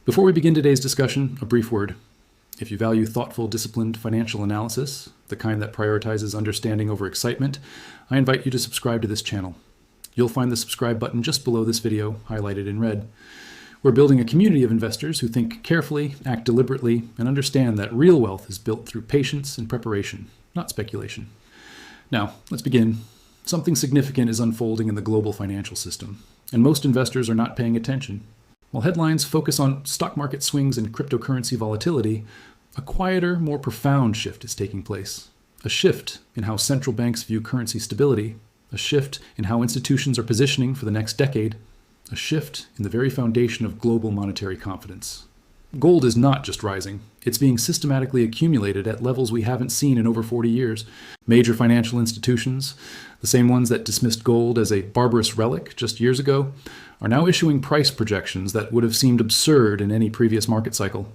Before we begin today's discussion, a brief word. If you value thoughtful, disciplined financial analysis, the kind that prioritizes understanding over excitement, I invite you to subscribe to this channel. You'll find the subscribe button just below this video, highlighted in red. We're building a community of investors who think carefully, act deliberately, and understand that real wealth is built through patience and preparation, not speculation. Now, let's begin. Something significant is unfolding in the global financial system, and most investors are not paying attention. While headlines focus on stock market swings and cryptocurrency volatility, a quieter, more profound shift is taking place. A shift in how central banks view currency stability, a shift in how institutions are positioning for the next decade, a shift in the very foundation of global monetary confidence. Gold is not just rising. It's being systematically accumulated at levels we haven't seen in over 40 years. Major financial institutions, the same ones that dismissed gold as a barbarous relic just years ago, are now issuing price projections that would have seemed absurd in any previous market cycle.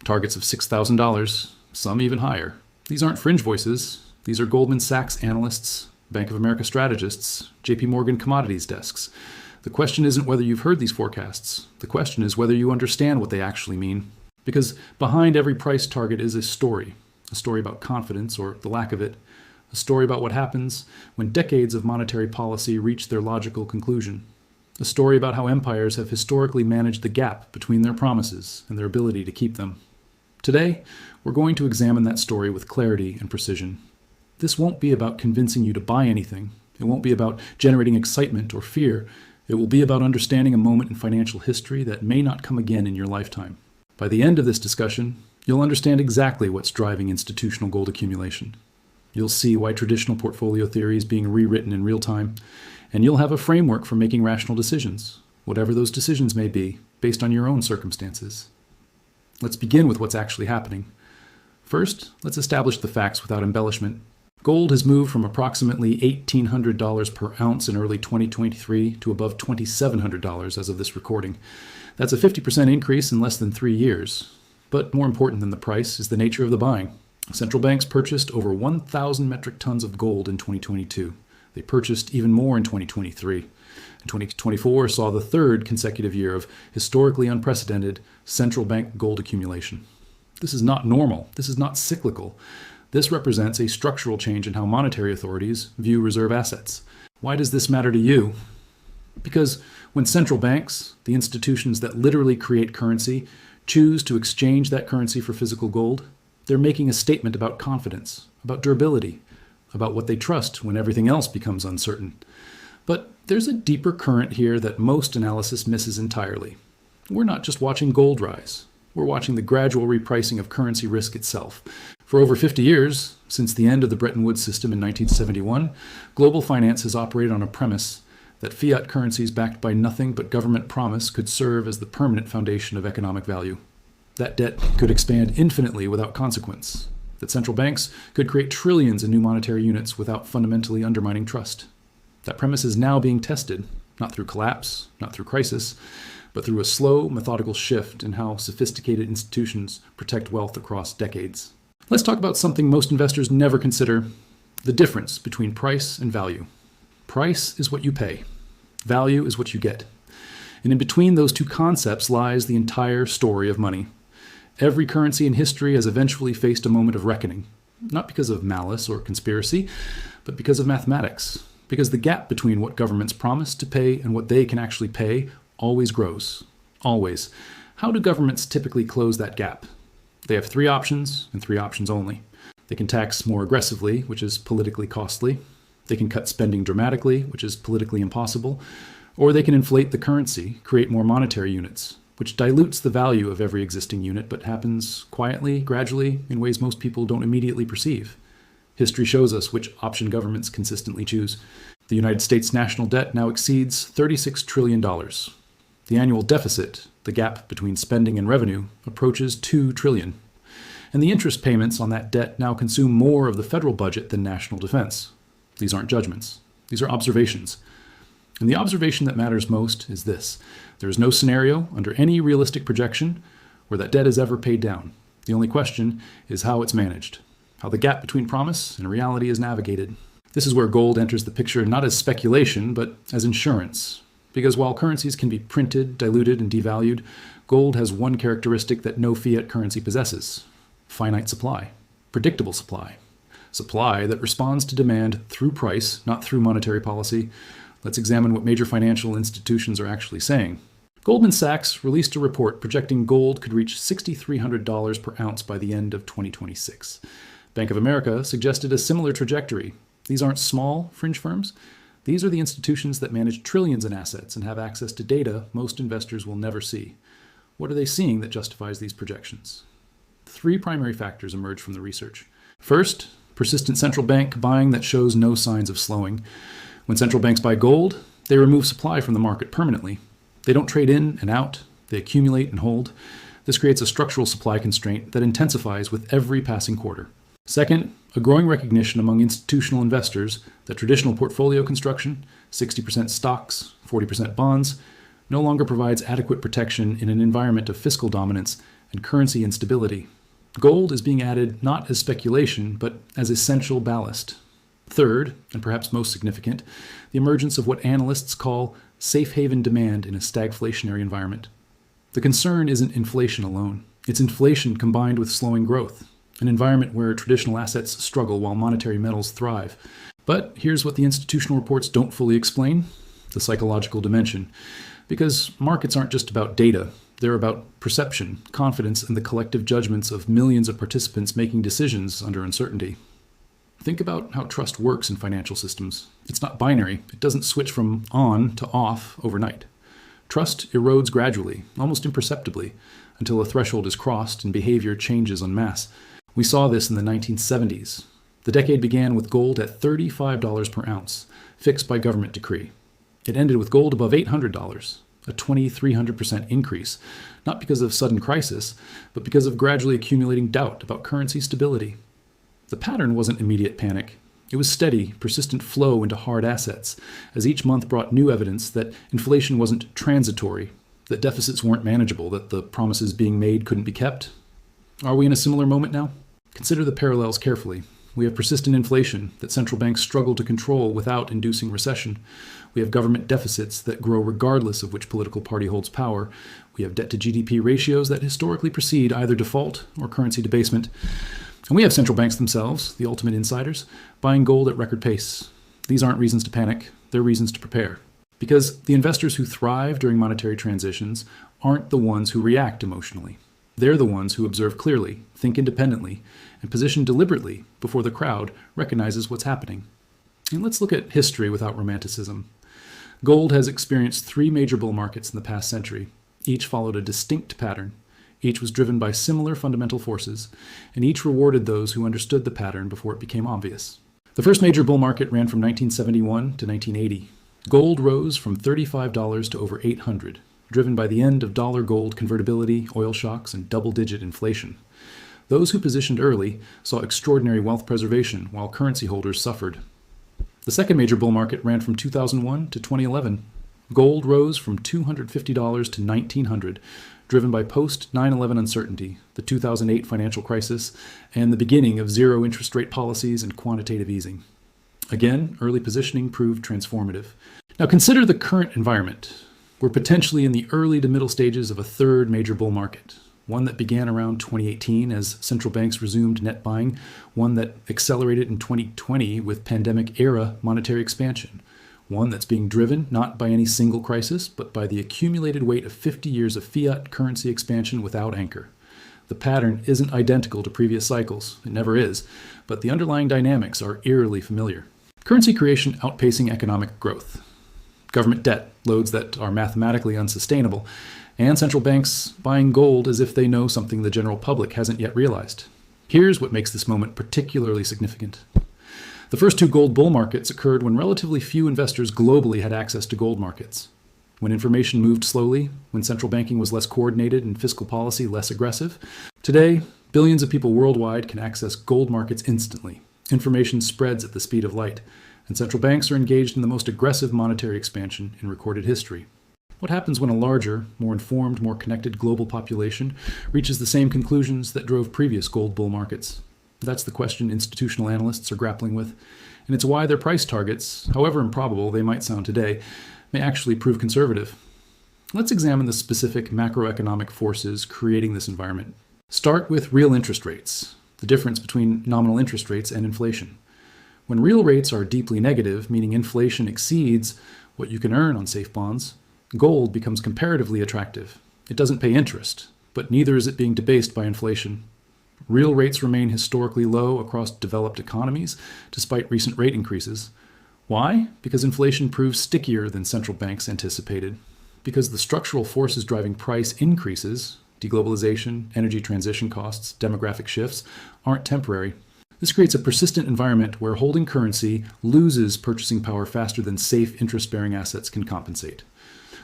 Targets of $6,000, some even higher. These aren't fringe voices. These are Goldman Sachs analysts, Bank of America strategists, JP Morgan commodities desks. The question isn't whether you've heard these forecasts. The question is whether you understand what they actually mean. Because behind every price target is a story about confidence or the lack of it, a story about what happens when decades of monetary policy reach their logical conclusion, a story about how empires have historically managed the gap between their promises and their ability to keep them. Today, we're going to examine that story with clarity and precision. This won't be about convincing you to buy anything. It won't be about generating excitement or fear. It will be about understanding a moment in financial history that may not come again in your lifetime. By the end of this discussion, you'll understand exactly what's driving institutional gold accumulation. You'll see why traditional portfolio theory is being rewritten in real time, and you'll have a framework for making rational decisions, whatever those decisions may be, based on your own circumstances. Let's begin with what's actually happening. First, let's establish the facts without embellishment. Gold has moved from approximately $1,800 per ounce in early 2023 to above $2,700 as of this recording. That's a 50% increase in less than 3 years. But more important than the price is the nature of the buying. Central banks purchased over 1,000 metric tons of gold in 2022. They purchased even more in 2023. And 2024 saw the third consecutive year of historically unprecedented central bank gold accumulation. This is not normal. This is not cyclical. This represents a structural change in how monetary authorities view reserve assets. Why does this matter to you? Because when central banks, the institutions that literally create currency, choose to exchange that currency for physical gold, they're making a statement about confidence, about durability, about what they trust when everything else becomes uncertain. But there's a deeper current here that most analysis misses entirely. We're not just watching gold rise. We're watching the gradual repricing of currency risk itself. For over 50 years, since the end of the Bretton Woods system in 1971, global finance has operated on a premise that fiat currencies backed by nothing but government promise could serve as the permanent foundation of economic value. That debt could expand infinitely without consequence. That central banks could create trillions in new monetary units without fundamentally undermining trust. That premise is now being tested, not through collapse, not through crisis, but through a slow, methodical shift in how sophisticated institutions protect wealth across decades. Let's talk about something most investors never consider: the difference between price and value. Price is what you pay. Value is what you get. And in between those two concepts lies the entire story of money. Every currency in history has eventually faced a moment of reckoning, not because of malice or conspiracy, but because of mathematics, because the gap between what governments promise to pay and what they can actually pay always grows. Always. How do governments typically close that gap? They have 3 options, and 3 options only. They can tax more aggressively, which is politically costly. They can cut spending dramatically, which is politically impossible. Or they can inflate the currency, create more monetary units, which dilutes the value of every existing unit, but happens quietly, gradually, in ways most people don't immediately perceive. History shows us which option governments consistently choose. The United States national debt now exceeds $36 trillion. The annual deficit, the gap between spending and revenue, approaches $2 trillion. And the interest payments on that debt now consume more of the federal budget than national defense. These aren't judgments. These are observations. And the observation that matters most is this: there is no scenario under any realistic projection where that debt is ever paid down. The only question is how it's managed, how the gap between promise and reality is navigated. This is where gold enters the picture not as speculation, but as insurance. Because while currencies can be printed, diluted, and devalued, Gold has one characteristic that no fiat currency possesses: finite supply, predictable supply. Supply that responds to demand through price, not through monetary policy. Let's examine what major financial institutions are actually saying. Goldman Sachs released a report projecting gold could reach $6,300 per ounce by the end of 2026. Bank of America suggested a similar trajectory. These aren't small fringe firms. These are the institutions that manage trillions in assets and have access to data most investors will never see. What are they seeing that justifies these projections? Three primary factors emerge from the research. First, persistent central bank buying that shows no signs of slowing. When central banks buy gold, they remove supply from the market permanently. They don't trade in and out, they accumulate and hold. This creates a structural supply constraint that intensifies with every passing quarter. Second, a growing recognition among institutional investors that traditional portfolio construction, 60% stocks, 40% bonds, no longer provides adequate protection in an environment of fiscal dominance and currency instability. Gold is being added not as speculation, but as essential ballast. Third, and perhaps most significant, the emergence of what analysts call safe haven demand in a stagflationary environment. The concern isn't inflation alone. It's inflation combined with slowing growth, an environment where traditional assets struggle while monetary metals thrive. But here's what the institutional reports don't fully explain: the psychological dimension. Because markets aren't just about data. They're about perception, confidence, and the collective judgments of millions of participants making decisions under uncertainty. Think about how trust works in financial systems. It's not binary. It doesn't switch from on to off overnight. Trust erodes gradually, almost imperceptibly, until a threshold is crossed and behavior changes en masse. We saw this in the 1970s. The decade began with gold at $35 per ounce, fixed by government decree. It ended with gold above $800. A 2,300% increase, not because of sudden crisis, but because of gradually accumulating doubt about currency stability. The pattern wasn't immediate panic. It was steady, persistent flow into hard assets, as each month brought new evidence that inflation wasn't transitory, that deficits weren't manageable, that the promises being made couldn't be kept. Are we in a similar moment now? Consider the parallels carefully. We have persistent inflation that central banks struggle to control without inducing recession. We have government deficits that grow regardless of which political party holds power. We have debt-to-GDP ratios that historically precede either default or currency debasement. And we have central banks themselves, the ultimate insiders, buying gold at record pace. These aren't reasons to panic, they're reasons to prepare. Because the investors who thrive during monetary transitions aren't the ones who react emotionally. They're the ones who observe clearly, think independently, and position deliberately before the crowd recognizes what's happening. And let's look at history without romanticism. Gold has experienced three major bull markets in the past century. Each followed a distinct pattern. Each was driven by similar fundamental forces, and each rewarded those who understood the pattern before it became obvious. The first major bull market ran from 1971 to 1980. Gold rose from $35 to over $800, driven by the end of dollar-gold convertibility, oil shocks, and double-digit inflation. Those who positioned early saw extraordinary wealth preservation, while currency holders suffered. The second major bull market ran from 2001 to 2011. Gold rose from $250 to $1,900, driven by post-9/11 uncertainty, the 2008 financial crisis, and the beginning of zero interest rate policies and quantitative easing. Again, early positioning proved transformative. Now consider the current environment. We're potentially in the early to middle stages of a third major bull market, one that began around 2018 as central banks resumed net buying, one that accelerated in 2020 with pandemic-era monetary expansion, one that's being driven not by any single crisis, but by the accumulated weight of 50 years of fiat currency expansion without anchor. The pattern isn't identical to previous cycles, it never is, but the underlying dynamics are eerily familiar. Currency creation outpacing economic growth. Government debt, loads that are mathematically unsustainable, and central banks buying gold as if they know something the general public hasn't yet realized. Here's what makes this moment particularly significant. The first two gold bull markets occurred when relatively few investors globally had access to gold markets. When information moved slowly, when central banking was less coordinated and fiscal policy less aggressive. Today, billions of people worldwide can access gold markets instantly. Information spreads at the speed of light, and central banks are engaged in the most aggressive monetary expansion in recorded history. What happens when a larger, more informed, more connected global population reaches the same conclusions that drove previous gold bull markets? That's the question institutional analysts are grappling with, and it's why their price targets, however improbable they might sound today, may actually prove conservative. Let's examine the specific macroeconomic forces creating this environment. Start with real interest rates, the difference between nominal interest rates and inflation. When real rates are deeply negative, meaning inflation exceeds what you can earn on safe bonds, gold becomes comparatively attractive. It doesn't pay interest, but neither is it being debased by inflation. Real rates remain historically low across developed economies, despite recent rate increases. Why? Because inflation proves stickier than central banks anticipated. Because the structural forces driving price increases, deglobalization, energy transition costs, demographic shifts, aren't temporary. This creates a persistent environment where holding currency loses purchasing power faster than safe interest-bearing assets can compensate.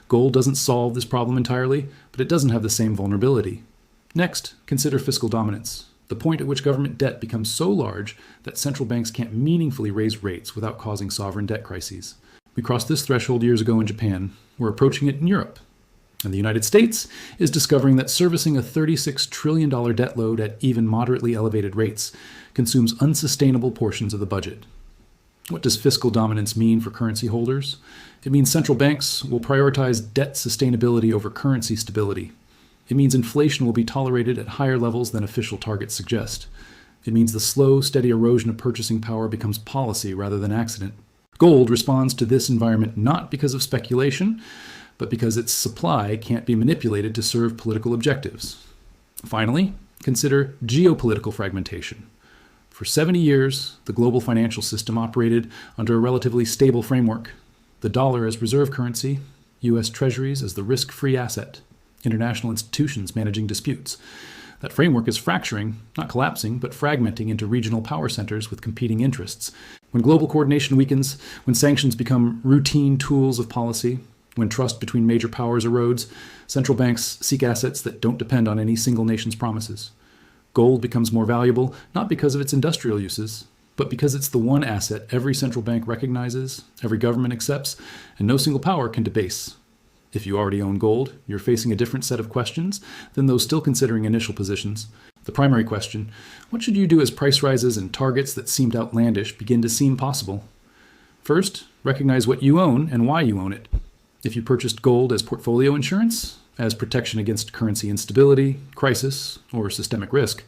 Gold doesn't solve this problem entirely, but it doesn't have the same vulnerability. Next, consider fiscal dominance, the point at which government debt becomes so large that central banks can't meaningfully raise rates without causing sovereign debt crises. We crossed this threshold years ago in Japan. We're approaching it in Europe. And the United States is discovering that servicing a $36 trillion debt load at even moderately elevated rates consumes unsustainable portions of the budget. What does fiscal dominance mean for currency holders? It means central banks will prioritize debt sustainability over currency stability. It means inflation will be tolerated at higher levels than official targets suggest. It means the slow, steady erosion of purchasing power becomes policy rather than accident. Gold responds to this environment not because of speculation, but because its supply can't be manipulated to serve political objectives. Finally, consider geopolitical fragmentation. For 70 years, the global financial system operated under a relatively stable framework. The dollar as reserve currency, U.S. treasuries as the risk-free asset, international institutions managing disputes. That framework is fracturing, not collapsing, but fragmenting into regional power centers with competing interests. When global coordination weakens, when sanctions become routine tools of policy, when trust between major powers erodes, central banks seek assets that don't depend on any single nation's promises. Gold becomes more valuable, not because of its industrial uses, but because it's the one asset every central bank recognizes, every government accepts, and no single power can debase. If you already own gold, you're facing a different set of questions than those still considering initial positions. The primary question, what should you do as price rises and targets that seemed outlandish begin to seem possible? First, recognize what you own and why you own it. If you purchased gold as portfolio insurance, as protection against currency instability, crisis, or systemic risk,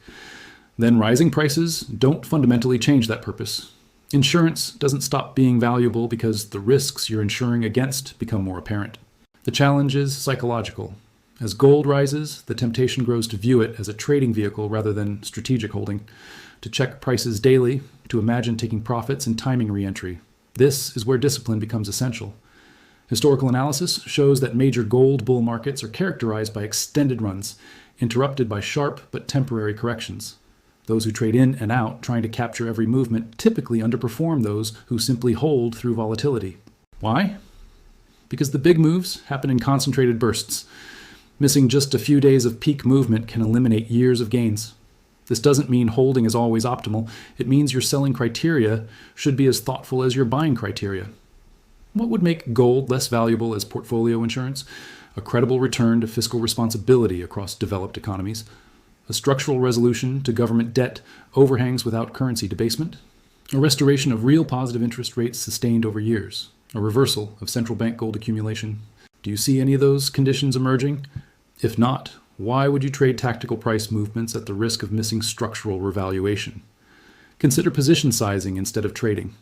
then rising prices don't fundamentally change that purpose. Insurance doesn't stop being valuable because the risks you're insuring against become more apparent. The challenge is psychological. As gold rises, the temptation grows to view it as a trading vehicle rather than strategic holding, to check prices daily, to imagine taking profits and timing re-entry. This is where discipline becomes essential. Historical analysis shows that major gold bull markets are characterized by extended runs, interrupted by sharp but temporary corrections. Those who trade in and out, trying to capture every movement, typically underperform those who simply hold through volatility. Why? Because the big moves happen in concentrated bursts. Missing just a few days of peak movement can eliminate years of gains. This doesn't mean holding is always optimal. It means your selling criteria should be as thoughtful as your buying criteria. What would make gold less valuable as portfolio insurance? A credible return to fiscal responsibility across developed economies, a structural resolution to government debt overhangs without currency debasement, a restoration of real positive interest rates sustained over years, a reversal of central bank gold accumulation. Do you see any of those conditions emerging? If not, why would you trade tactical price movements at the risk of missing structural revaluation? Consider position sizing instead of trading.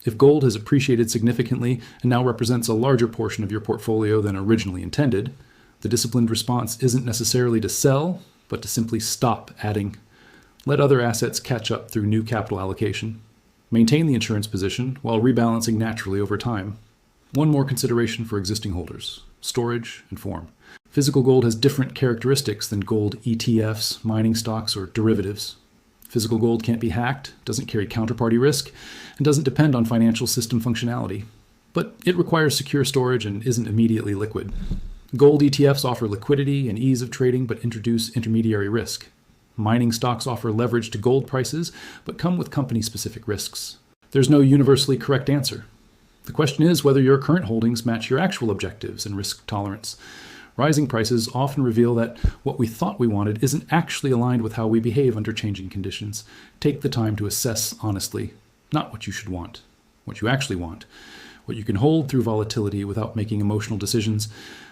If gold has appreciated significantly and now represents a larger portion of your portfolio than originally intended, the disciplined response isn't necessarily to sell, but to simply stop adding. Let other assets catch up through new capital allocation. Maintain the insurance position while rebalancing naturally over time. One more consideration for existing holders: storage and form. Physical gold has different characteristics than gold ETFs, mining stocks, or derivatives. Physical gold can't be hacked, doesn't carry counterparty risk, and doesn't depend on financial system functionality. But it requires secure storage and isn't immediately liquid. Gold ETFs offer liquidity and ease of trading, but introduce intermediary risk. Mining stocks offer leverage to gold prices, but come with company-specific risks. There's no universally correct answer. The question is whether your current holdings match your actual objectives and risk tolerance. Rising prices often reveal that what we thought we wanted isn't actually aligned with how we behave under changing conditions. Take the time to assess honestly, not what you should want, what you actually want, what you can hold through volatility without making emotional decisions,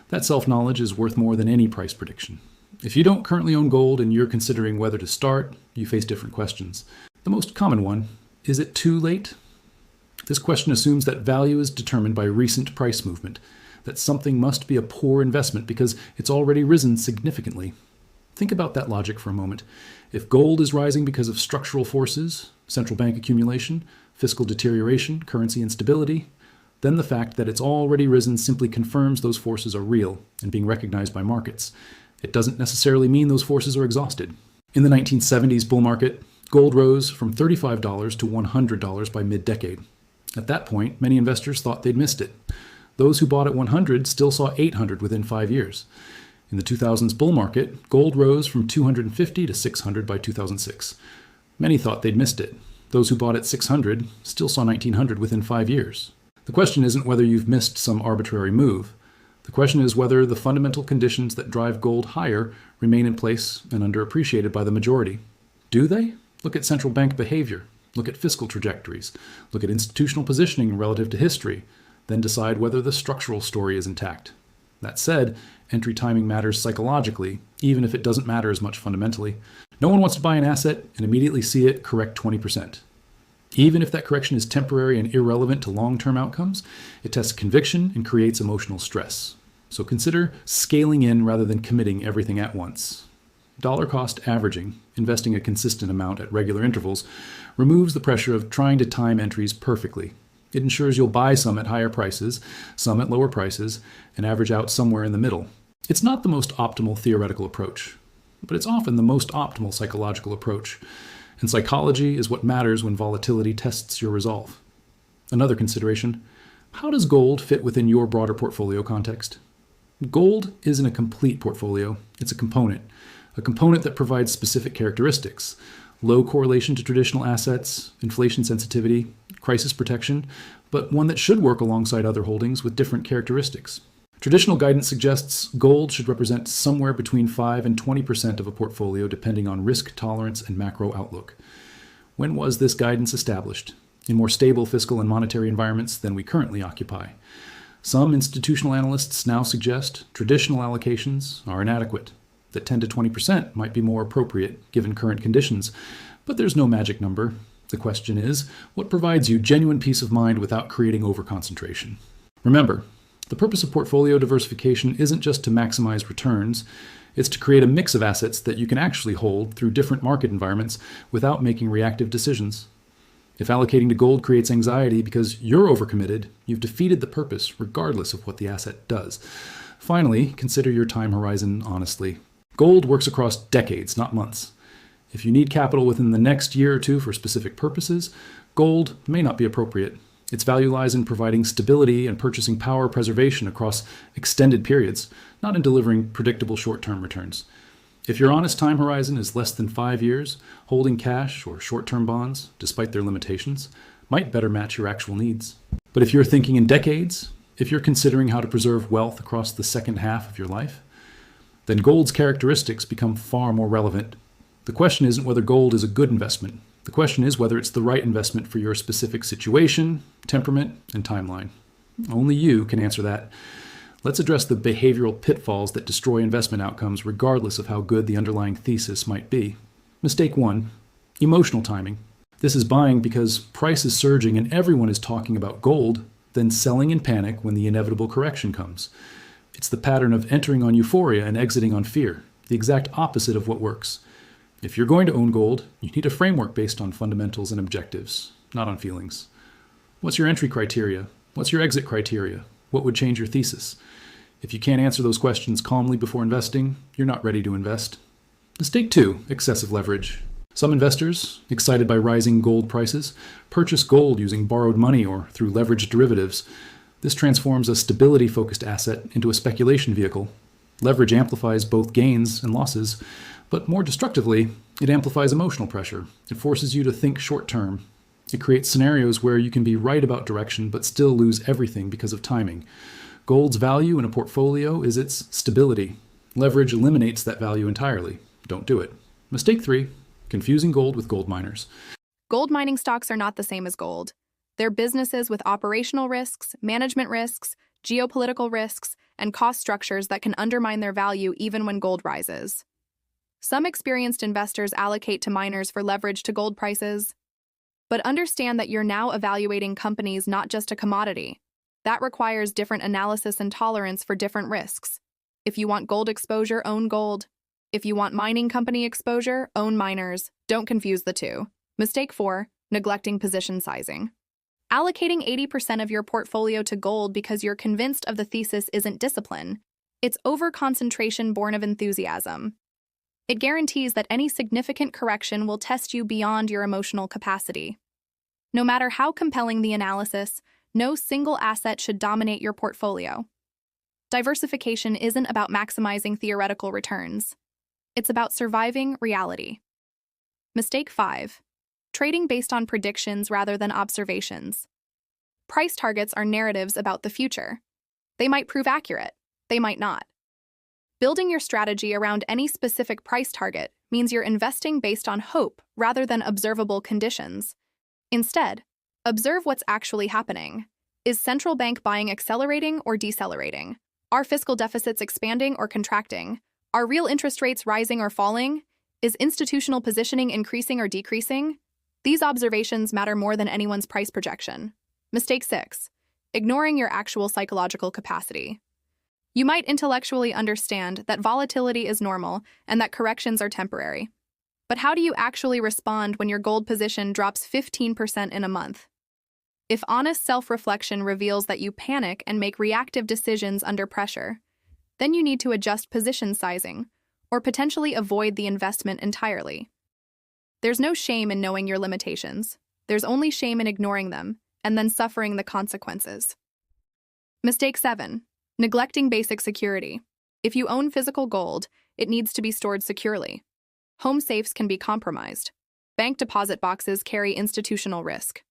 that self-knowledge is worth more than any price prediction. If you don't currently own gold and you're considering whether to start, you face different questions. The most common one, is it too late? This question assumes that value is determined by recent price movement, that something must be a poor investment because it's already risen significantly. Think about that logic for a moment. If gold is rising because of structural forces, central bank accumulation, fiscal deterioration, currency instability, then the fact that it's already risen simply confirms those forces are real and being recognized by markets. It doesn't necessarily mean those forces are exhausted. In the 1970s bull market, gold rose from $35 to $100 by mid-decade. At that point, many investors thought they'd missed it. Those who bought at 100 still saw 800 within 5 years. In the 2000s bull market, gold rose from 250 to 600 by 2006. Many thought they'd missed it. Those who bought at 600 still saw 1900 within 5 years. The question isn't whether you've missed some arbitrary move. The question is whether the fundamental conditions that drive gold higher remain in place and underappreciated by the majority. Do they? Look at central bank behavior. Look at fiscal trajectories. Look at institutional positioning relative to history. Then decide whether the structural story is intact. That said, entry timing matters psychologically, even if it doesn't matter as much fundamentally. No one wants to buy an asset and immediately see it correct 20%. Even if that correction is temporary and irrelevant to long-term outcomes, it tests conviction and creates emotional stress. So consider scaling in rather than committing everything at once. Dollar cost averaging, investing a consistent amount at regular intervals, removes the pressure of trying to time entries perfectly. It ensures you'll buy some at higher prices, some at lower prices, and average out somewhere in the middle. It's not the most optimal theoretical approach, but it's often the most optimal psychological approach. And psychology is what matters when volatility tests your resolve. Another consideration, how does gold fit within your broader portfolio context? Gold isn't a complete portfolio, it's a component that provides specific characteristics. Low correlation to traditional assets, inflation sensitivity, crisis protection, but one that should work alongside other holdings with different characteristics. Traditional guidance suggests gold should represent somewhere between 5 and 20% of a portfolio depending on risk tolerance and macro outlook. When was this guidance established? In more stable fiscal and monetary environments than we currently occupy. Some institutional analysts now suggest traditional allocations are inadequate, that 10 to 20% might be more appropriate given current conditions, but there's no magic number. The question is, what provides you genuine peace of mind without creating overconcentration? Remember, the purpose of portfolio diversification isn't just to maximize returns, it's to create a mix of assets that you can actually hold through different market environments without making reactive decisions. If allocating to gold creates anxiety because you're overcommitted, you've defeated the purpose regardless of what the asset does. Finally, consider your time horizon honestly. Gold works across decades, not months. If you need capital within the next year or two for specific purposes, gold may not be appropriate. Its value lies in providing stability and purchasing power preservation across extended periods, not in delivering predictable short-term returns. If your honest time horizon is less than 5 years, holding cash or short-term bonds, despite their limitations, might better match your actual needs. But if you're thinking in decades, if you're considering how to preserve wealth across the second half of your life, then gold's characteristics become far more relevant. The question isn't whether gold is a good investment. The question is whether it's the right investment for your specific situation, temperament, and timeline. Only you can answer that. Let's address the behavioral pitfalls that destroy investment outcomes regardless of how good the underlying thesis might be. Mistake 1, emotional timing. This is buying because price is surging and everyone is talking about gold, then selling in panic when the inevitable correction comes. It's the pattern of entering on euphoria and exiting on fear, the exact opposite of what works. If you're going to own gold, you need a framework based on fundamentals and objectives, not on feelings. What's your entry criteria? What's your exit criteria? What would change your thesis? If you can't answer those questions calmly before investing, you're not ready to invest. Mistake 2, excessive leverage. Some investors, excited by rising gold prices, purchase gold using borrowed money or through leveraged derivatives. This transforms a stability-focused asset into a speculation vehicle. Leverage amplifies both gains and losses, but more destructively, it amplifies emotional pressure. It forces you to think short-term. It creates scenarios where you can be right about direction but still lose everything because of timing. Gold's value in a portfolio is its stability. Leverage eliminates that value entirely. Don't do it. Mistake 3, confusing gold with gold miners. Gold mining stocks are not the same as gold. They're businesses with operational risks, management risks, geopolitical risks, and cost structures that can undermine their value even when gold rises. Some experienced investors allocate to miners for leverage to gold prices. But understand that you're now evaluating companies, not just a commodity. That requires different analysis and tolerance for different risks. If you want gold exposure, own gold. If you want mining company exposure, own miners. Don't confuse the two. Mistake 4, neglecting position sizing. Allocating 80% of your portfolio to gold because you're convinced of the thesis isn't discipline. It's overconcentration born of enthusiasm. It guarantees that any significant correction will test you beyond your emotional capacity. No matter how compelling the analysis, no single asset should dominate your portfolio. Diversification isn't about maximizing theoretical returns. It's about surviving reality. Mistake 5. Trading based on predictions rather than observations. Price targets are narratives about the future. They might prove accurate. They might not. Building your strategy around any specific price target means you're investing based on hope rather than observable conditions. Instead, observe what's actually happening. Is central bank buying accelerating or decelerating? Are fiscal deficits expanding or contracting? Are real interest rates rising or falling? Is institutional positioning increasing or decreasing? These observations matter more than anyone's price projection. Mistake 6. Ignoring your actual psychological capacity. You might intellectually understand that volatility is normal and that corrections are temporary. But how do you actually respond when your gold position drops 15% in a month? If honest self-reflection reveals that you panic and make reactive decisions under pressure, then you need to adjust position sizing or potentially avoid the investment entirely. There's no shame in knowing your limitations. There's only shame in ignoring them and then suffering the consequences. Mistake 7. Neglecting basic security. If you own physical gold, it needs to be stored securely. Home safes can be compromised. Bank deposit boxes carry institutional risk.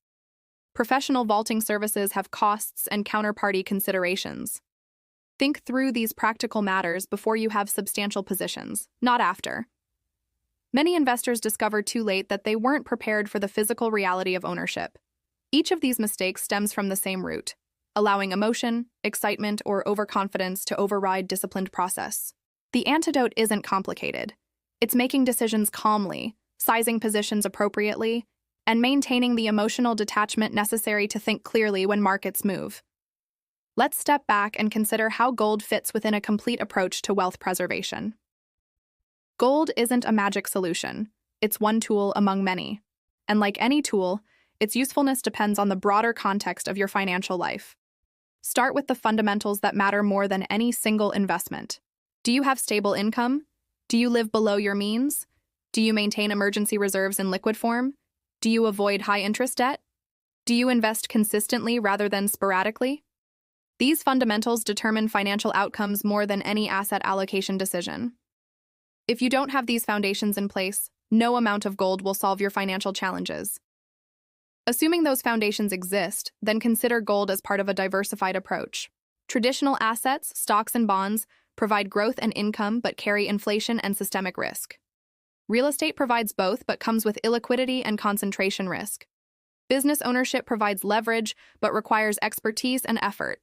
Professional vaulting services have costs and counterparty considerations. Think through these practical matters before you have substantial positions, not after. Many investors discover too late that they weren't prepared for the physical reality of ownership. Each of these mistakes stems from the same root, allowing emotion, excitement, or overconfidence to override disciplined process. The antidote isn't complicated. It's making decisions calmly, sizing positions appropriately, and maintaining the emotional detachment necessary to think clearly when markets move. Let's step back and consider how gold fits within a complete approach to wealth preservation. Gold isn't a magic solution. It's one tool among many. And like any tool, its usefulness depends on the broader context of your financial life. Start with the fundamentals that matter more than any single investment. Do you have stable income? Do you live below your means? Do you maintain emergency reserves in liquid form? Do you avoid high-interest debt? Do you invest consistently rather than sporadically? These fundamentals determine financial outcomes more than any asset allocation decision. If you don't have these foundations in place, no amount of gold will solve your financial challenges. Assuming those foundations exist, then consider gold as part of a diversified approach. Traditional assets, stocks and bonds, provide growth and income but carry inflation and systemic risk. Real estate provides both but comes with illiquidity and concentration risk. Business ownership provides leverage but requires expertise and effort.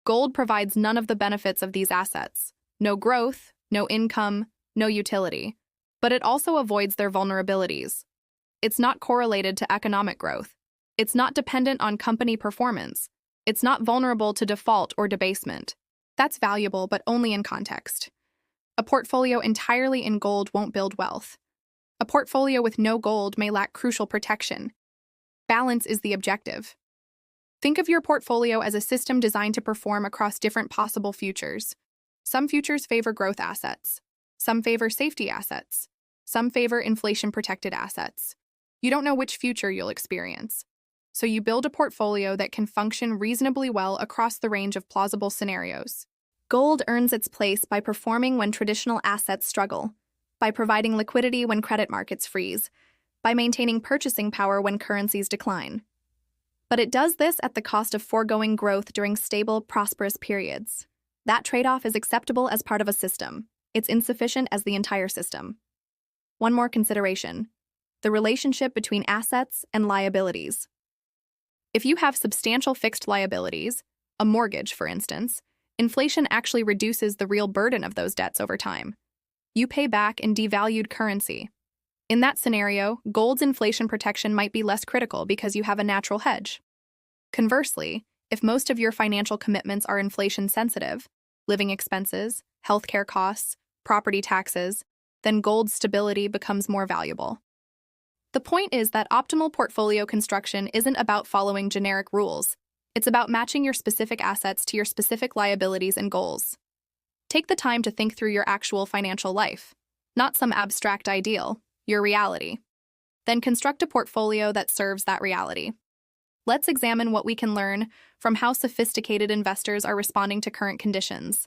Gold provides none of the benefits of these assets. No growth, no income, no utility. But it also avoids their vulnerabilities. It's not correlated to economic growth. It's not dependent on company performance. It's not vulnerable to default or debasement. That's valuable, but only in context. A portfolio entirely in gold won't build wealth. A portfolio with no gold may lack crucial protection. Balance is the objective. Think of your portfolio as a system designed to perform across different possible futures. Some futures favor growth assets. Some favor safety assets. Some favor inflation-protected assets. You don't know which future you'll experience. So you build a portfolio that can function reasonably well across the range of plausible scenarios. Gold earns its place by performing when traditional assets struggle, by providing liquidity when credit markets freeze, by maintaining purchasing power when currencies decline. But it does this at the cost of foregoing growth during stable, prosperous periods. That trade-off is acceptable as part of a system. It's insufficient as the entire system. One more consideration: the relationship between assets and liabilities. If you have substantial fixed liabilities, a mortgage, for instance, inflation actually reduces the real burden of those debts over time. You pay back in devalued currency. In that scenario, gold's inflation protection might be less critical because you have a natural hedge. Conversely, if most of your financial commitments are inflation sensitive, living expenses, healthcare costs, property taxes, then gold's stability becomes more valuable. The point is that optimal portfolio construction isn't about following generic rules. It's about matching your specific assets to your specific liabilities and goals. Take the time to think through your actual financial life, not some abstract ideal, your reality. Then construct a portfolio that serves that reality. Let's examine what we can learn from how sophisticated investors are responding to current conditions.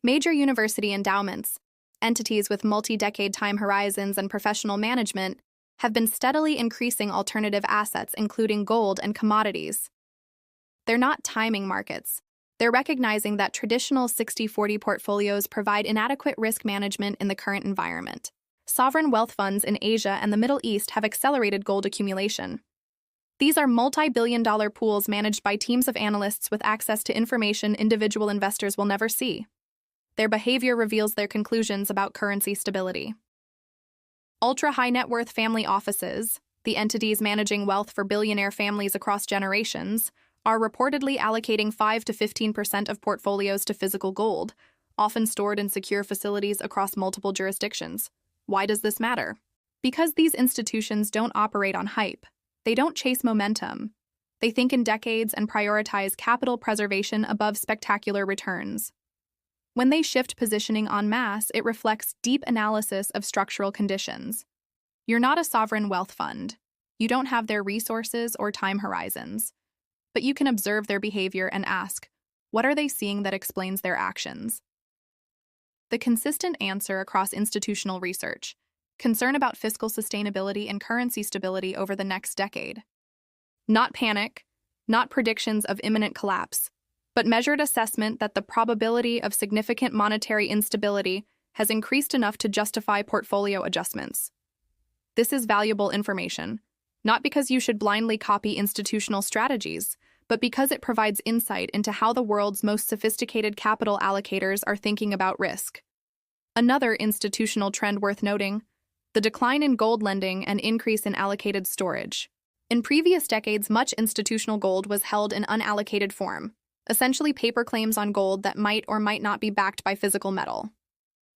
Major university endowments, entities with multi-decade time horizons and professional management, have been steadily increasing alternative assets, including gold and commodities. They're not timing markets. They're recognizing that traditional 60-40 portfolios provide inadequate risk management in the current environment. Sovereign wealth funds in Asia and the Middle East have accelerated gold accumulation. These are multi-billion-dollar pools managed by teams of analysts with access to information individual investors will never see. Their behavior reveals their conclusions about currency stability. Ultra-high net worth family offices, the entities managing wealth for billionaire families across generations, are reportedly allocating 5 to 15% of portfolios to physical gold, often stored in secure facilities across multiple jurisdictions. Why does this matter? Because these institutions don't operate on hype. They don't chase momentum. They think in decades and prioritize capital preservation above spectacular returns. When they shift positioning en masse, it reflects deep analysis of structural conditions. You're not a sovereign wealth fund. You don't have their resources or time horizons. But you can observe their behavior and ask, what are they seeing that explains their actions? The consistent answer across institutional research: concern about fiscal sustainability and currency stability over the next decade. Not panic, not predictions of imminent collapse, but measured assessment that the probability of significant monetary instability has increased enough to justify portfolio adjustments. This is valuable information, not because you should blindly copy institutional strategies, but because it provides insight into how the world's most sophisticated capital allocators are thinking about risk. Another institutional trend worth noting: the decline in gold lending and increase in allocated storage. In previous decades, much institutional gold was held in unallocated form, essentially paper claims on gold that might or might not be backed by physical metal.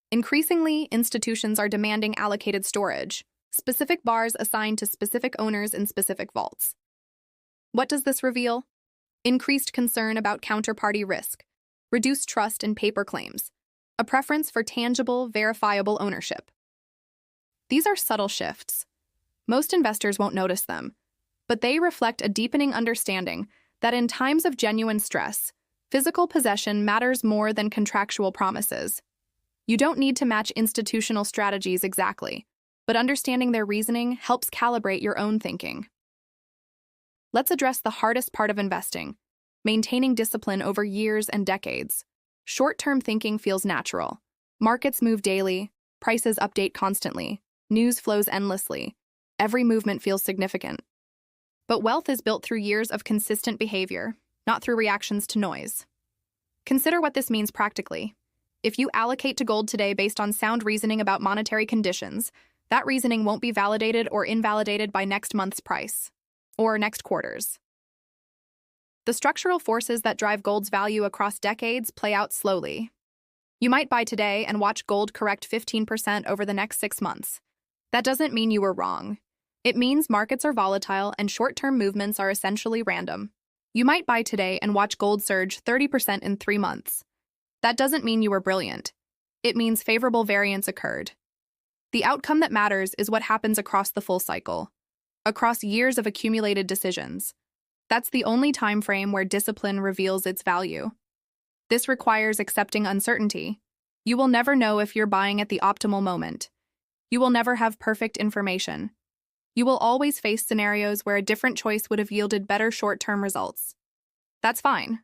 Increasingly, institutions are demanding allocated storage, specific bars assigned to specific owners in specific vaults. What does this reveal? Increased concern about counterparty risk, reduced trust in paper claims, a preference for tangible, verifiable ownership. These are subtle shifts. Most investors won't notice them, but they reflect a deepening understanding that in times of genuine stress, physical possession matters more than contractual promises. You don't need to match institutional strategies exactly, but understanding their reasoning helps calibrate your own thinking. Let's address the hardest part of investing: maintaining discipline over years and decades. Short-term thinking feels natural. Markets move daily, prices update constantly, news flows endlessly. Every movement feels significant. But wealth is built through years of consistent behavior, not through reactions to noise. Consider what this means practically. If you allocate to gold today based on sound reasoning about monetary conditions, that reasoning won't be validated or invalidated by next month's price, or next quarter's. The structural forces that drive gold's value across decades play out slowly. You might buy today and watch gold correct 15% over the next 6 months. That doesn't mean you were wrong. It means markets are volatile and short-term movements are essentially random. You might buy today and watch gold surge 30% in 3 months. That doesn't mean you were brilliant. It means favorable variance occurred. The outcome that matters is what happens across the full cycle, across years of accumulated decisions. That's the only time frame where discipline reveals its value. This requires accepting uncertainty. You will never know if you're buying at the optimal moment. You will never have perfect information. You will always face scenarios where a different choice would have yielded better short-term results. That's fine.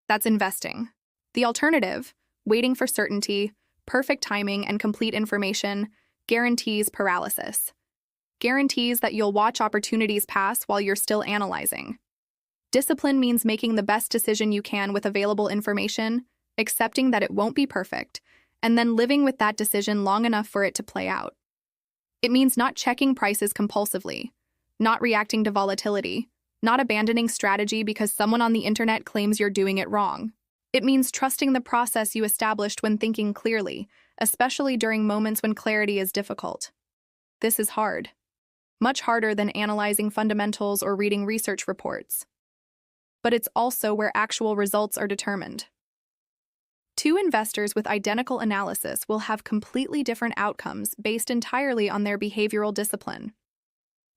That's investing. The alternative, waiting for certainty, perfect timing, and complete information, guarantees paralysis. Guarantees that you'll watch opportunities pass while you're still analyzing. Discipline means making the best decision you can with available information, accepting that it won't be perfect, and then living with that decision long enough for it to play out. It means not checking prices compulsively, not reacting to volatility, not abandoning strategy because someone on the internet claims you're doing it wrong. It means trusting the process you established when thinking clearly, especially during moments when clarity is difficult. This is hard. Much harder than analyzing fundamentals or reading research reports. But it's also where actual results are determined. Two investors with identical analysis will have completely different outcomes based entirely on their behavioral discipline.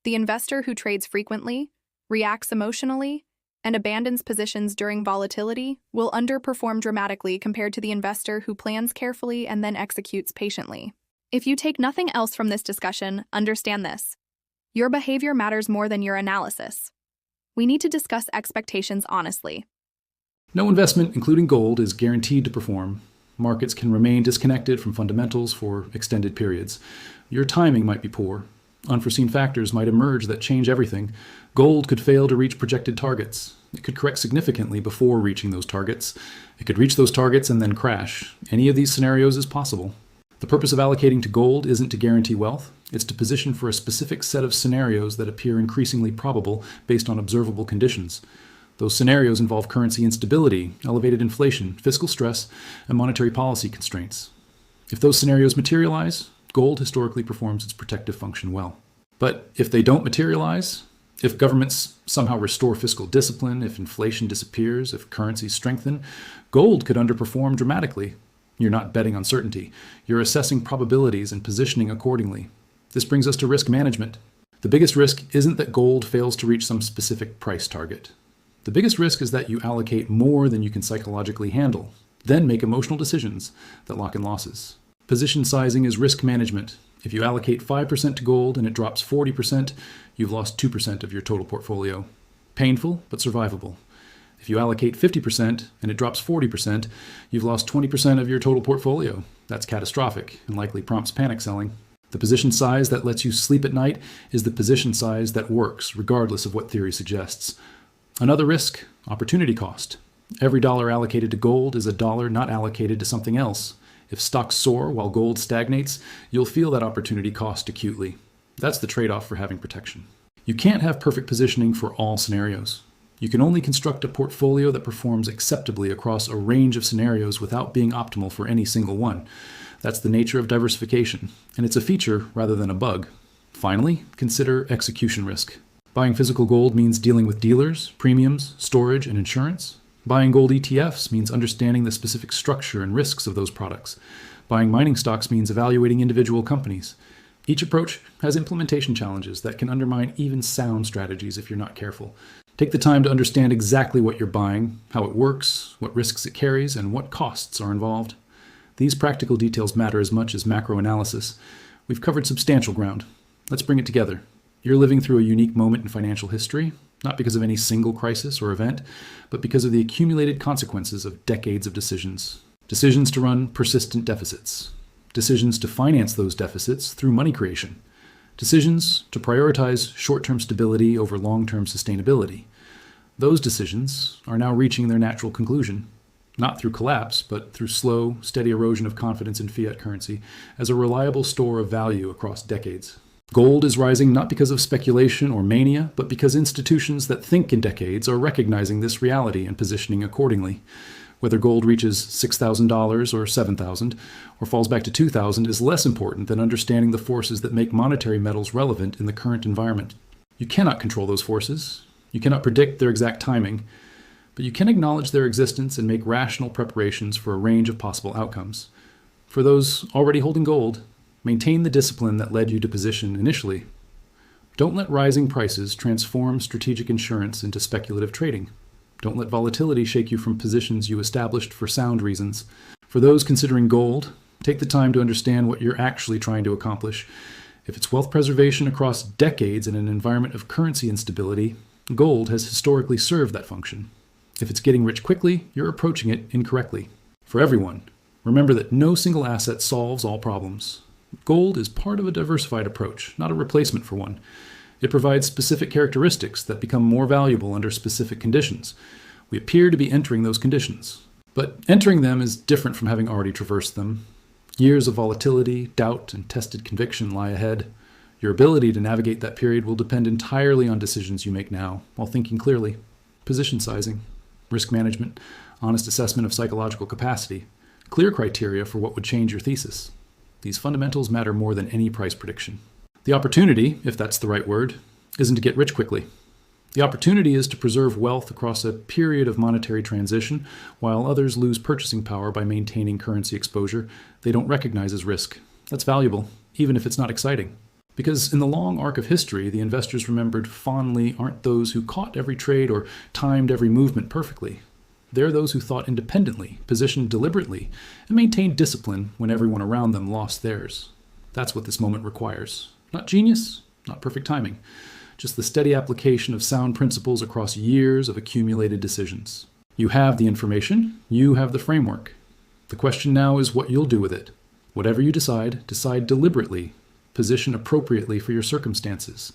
The investor who trades frequently, reacts emotionally, and abandons positions during volatility will underperform dramatically compared to the investor who plans carefully and then executes patiently. If you take nothing else from this discussion, understand this. Your behavior matters more than your analysis. We need to discuss expectations honestly. No investment, including gold, is guaranteed to perform. Markets can remain disconnected from fundamentals for extended periods. Your timing might be poor. Unforeseen factors might emerge that change everything. Gold could fail to reach projected targets. It could correct significantly before reaching those targets. It could reach those targets and then crash. Any of these scenarios is possible. The purpose of allocating to gold isn't to guarantee wealth. It's to position for a specific set of scenarios that appear increasingly probable based on observable conditions. Those scenarios involve currency instability, elevated inflation, fiscal stress, and monetary policy constraints. If those scenarios materialize, gold historically performs its protective function well. But if they don't materialize, if governments somehow restore fiscal discipline, if inflation disappears, if currencies strengthen, gold could underperform dramatically. You're not betting on certainty. You're assessing probabilities and positioning accordingly. This brings us to risk management. The biggest risk isn't that gold fails to reach some specific price target. The biggest risk is that you allocate more than you can psychologically handle, then make emotional decisions that lock in losses. Position sizing is risk management. If you allocate 5% to gold and it drops 40%, you've lost 2% of your total portfolio. Painful, but survivable. If you allocate 50% and it drops 40%, you've lost 20% of your total portfolio. That's catastrophic and likely prompts panic selling. The position size that lets you sleep at night is the position size that works, regardless of what theory suggests. Another risk, opportunity cost. Every dollar allocated to gold is a dollar not allocated to something else. If stocks soar while gold stagnates, you'll feel that opportunity cost acutely. That's the trade-off for having protection. You can't have perfect positioning for all scenarios. You can only construct a portfolio that performs acceptably across a range of scenarios without being optimal for any single one. That's the nature of diversification, and it's a feature rather than a bug. Finally, consider execution risk. Buying physical gold means dealing with dealers, premiums, storage, and insurance. Buying gold ETFs means understanding the specific structure and risks of those products. Buying mining stocks means evaluating individual companies. Each approach has implementation challenges that can undermine even sound strategies if you're not careful. Take the time to understand exactly what you're buying, how it works, what risks it carries, and what costs are involved. These practical details matter as much as macro analysis. We've covered substantial ground. Let's bring it together. You're living through a unique moment in financial history, not because of any single crisis or event, but because of the accumulated consequences of decades of decisions. Decisions to run persistent deficits. Decisions to finance those deficits through money creation. Decisions to prioritize short-term stability over long-term sustainability. Those decisions are now reaching their natural conclusion, not through collapse, but through slow, steady erosion of confidence in fiat currency as a reliable store of value across decades. Gold is rising not because of speculation or mania, but because institutions that think in decades are recognizing this reality and positioning accordingly. Whether gold reaches $6,000 or $7,000 or falls back to $2,000 is less important than understanding the forces that make monetary metals relevant in the current environment. You cannot control those forces. You cannot predict their exact timing, but you can acknowledge their existence and make rational preparations for a range of possible outcomes. For those already holding gold, maintain the discipline that led you to position initially. Don't let rising prices transform strategic insurance into speculative trading. Don't let volatility shake you from positions you established for sound reasons. For those considering gold, take the time to understand what you're actually trying to accomplish. If it's wealth preservation across decades in an environment of currency instability, gold has historically served that function. If it's getting rich quickly, you're approaching it incorrectly. For everyone, remember that no single asset solves all problems. Gold is part of a diversified approach, not a replacement for one. It provides specific characteristics that become more valuable under specific conditions. We appear to be entering those conditions. But entering them is different from having already traversed them. Years of volatility, doubt, and tested conviction lie ahead. Your ability to navigate that period will depend entirely on decisions you make now, while thinking clearly. Position sizing, risk management, honest assessment of psychological capacity, clear criteria for what would change your thesis. These fundamentals matter more than any price prediction. The opportunity, if that's the right word, isn't to get rich quickly. The opportunity is to preserve wealth across a period of monetary transition, while others lose purchasing power by maintaining currency exposure they don't recognize as risk. That's valuable, even if it's not exciting. Because in the long arc of history, the investors remembered fondly aren't those who caught every trade or timed every movement perfectly. They're those who thought independently, positioned deliberately, and maintained discipline when everyone around them lost theirs. That's what this moment requires. Not genius, not perfect timing. Just the steady application of sound principles across years of accumulated decisions. You have the information, you have the framework. The question now is what you'll do with it. Whatever you decide, decide deliberately, position appropriately for your circumstances,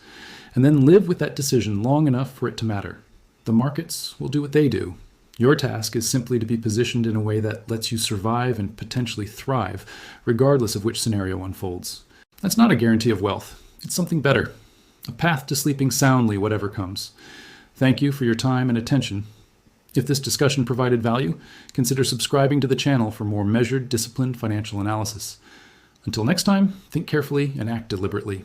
and then live with that decision long enough for it to matter. The markets will do what they do. Your task is simply to be positioned in a way that lets you survive and potentially thrive, regardless of which scenario unfolds. That's not a guarantee of wealth. It's something better. A path to sleeping soundly, whatever comes. Thank you for your time and attention. If this discussion provided value, consider subscribing to the channel for more measured, disciplined financial analysis. Until next time, think carefully and act deliberately.